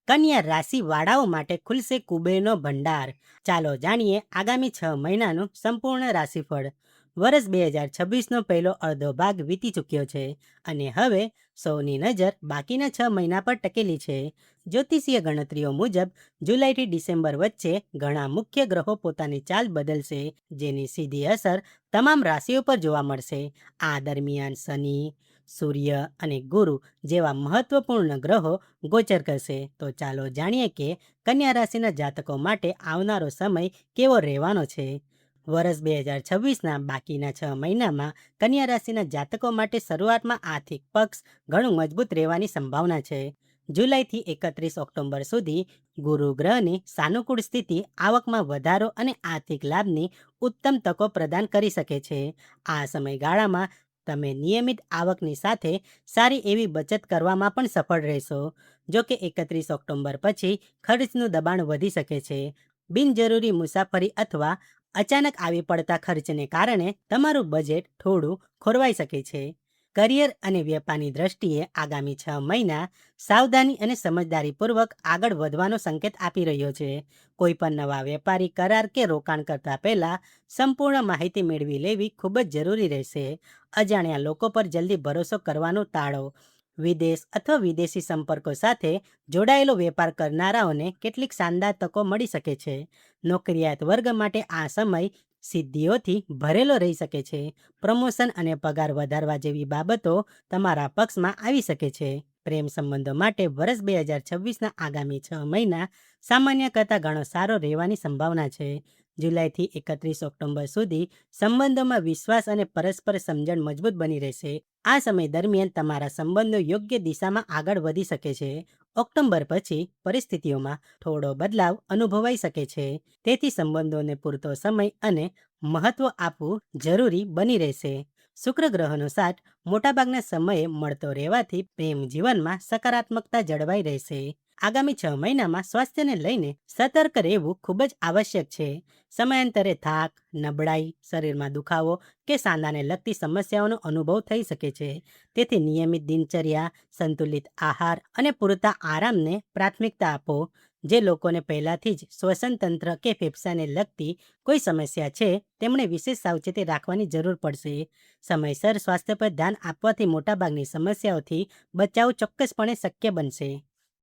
કન્યા રાશિવાળાઓ માટે ખુલશે કુબેરનો ભંડાર. ચાલો જાણીએ આગામી 6 મહિનાનું સંપૂર્ણ રાશિફળ. વર્ષ 2026નો પહેલો અડધો ભાગ વીતી ચૂક્યો છે અને હવે સૌની નજર બાકીના 6 મહિના પર ટકેલી છે. જ્યોતિષીય ગણતરીઓ મુજબ જુલાઈથી ડિસેમ્બર વચ્ચે ઘણા મુખ્ય ગ્રહો પોતાની ચાલ બદલશે, જેની સીધી અસર તમામ રાશિઓ પર જોવા મળશે. આ દરમિયાન શનિ, સૂર્ય અને ગુરુ જેવા મહત્વપૂર્ણ ગ્રહો ગોચર કરશે. તો ચાલો જાણીએ કે કન્યા રાશિના જાતકો માટે આવનારો સમય કેવો રહેવાનો છે. વર્ષ 2026ના બાકીના 6 મહિનામાં કન્યા રાશિના જાતકો માટે શરૂઆતમાં આર્થિક પક્ષ ઘણું મજબૂત રહેવાની સંભાવના છે. જુલાઈથી 31 ઓક્ટોબર સુધી ગુરુ ગ્રહની સાનુકૂળ સ્થિતિ આવકમાં વધારો અને આર્થિક લાભની ઉત્તમ તકો પ્રદાન કરી શકે છે. આ સમયગાળામાં તમે નિયમિત આવકની સાથે સારી એવી બચત કરવામાં પણ સફળ રહેશો. જો કે 31 ઓક્ટોબર પછી ખર્ચનું દબાણ વધી શકે છે. બિનજરૂરી મુસાફરી અથવા અચાનક આવી પડતા ખર્ચને કારણે તમારું બજેટ થોડું ખોરવાઈ શકે છે. કરિયર અને વેપારની દ્રષ્ટિએ આગામી 6 મહિના સાવધાની અને સમજદારીપૂર્વક આગળ વધવાનો સંકેત આપી રહ્યો છે. કોઈ પણ નવા વેપારી કરાર કે રોકાણ કરતા પહેલા સંપૂર્ણ માહિતી મેળવી લેવી ખૂબ જ જરૂરી રહેશે. અજાણ્યા લોકો પર જલ્દી ભરોસો કરવાનું ટાળો. વિદેશ અથવા વિદેશી સંપર્કો સાથે જોડાયેલો વેપાર કરનારાઓને કેટલીક શાનદાર તકો મળી શકે છે. નોકરિયાત વર્ગ માટે આ સમય સિદ્ધિઓથી ભરેલો રહી શકે છે. પ્રમોશન અને પગાર વધારવા જેવી બાબતો તમારા પક્ષમાં આવી શકે છે. પ્રેમ સંબંધો માટે વર્ષ 2026ના આગામી 6 મહિના સામાન્ય કરતાં ઘણો સારો રહેવાની સંભાવના છે. જુલાઈથી 31 ઓક્ટોબર સુધી સંબંધોમાં વિશ્વાસ અને પરસ્પર સમજણ મજબૂત બની રહેશે. આ સમય દરમિયાન તમારા સંબંધો યોગ્ય દિશામાં આગળ વધી શકે છે. ઓક્ટોબર પછી પરિસ્થિતિઓમાં થોડો બદલાવ અનુભવાઈ શકે છે. તેથી સંબંધોને પૂરતો સમય અને મહત્વ આપવું જરૂરી બની રહેશે. શુક્ર ગ્રહનો સાથ મોટાભાગના સમયે મળતો રહેવાથી પ્રેમ જીવનમાં સકારાત્મકતા જળવાઈ રહેશે. આગામી 6 મહિનામાં સ્વાસ્થ્યને લઈને સતર્ક રહેવું ખૂબ જ આવશ્યક છે. સમયાંતરે થાક, નબળાઈ, શરીરમાં દુખાવો કે સાંધાને લગતી સમસ્યાઓનો અનુભવ થઈ શકે છે. તેથી નિયમિત દિનચર્યા, સંતુલિત આહાર અને પૂરતા આરામને પ્રાથમિકતા આપો. જે લોકોને પહેલાથી જ શ્વસન તંત્ર કે ફેફસાને લગતી કોઈ સમસ્યા છે, તેમણે વિશેષ સાવચેતી રાખવાની જરૂર પડશે. સમયસર સ્વાસ્થ્ય પર ધ્યાન આપવાથી મોટાભાગની સમસ્યાઓથી બચાવ ચોક્કસપણે શક્ય બનશે.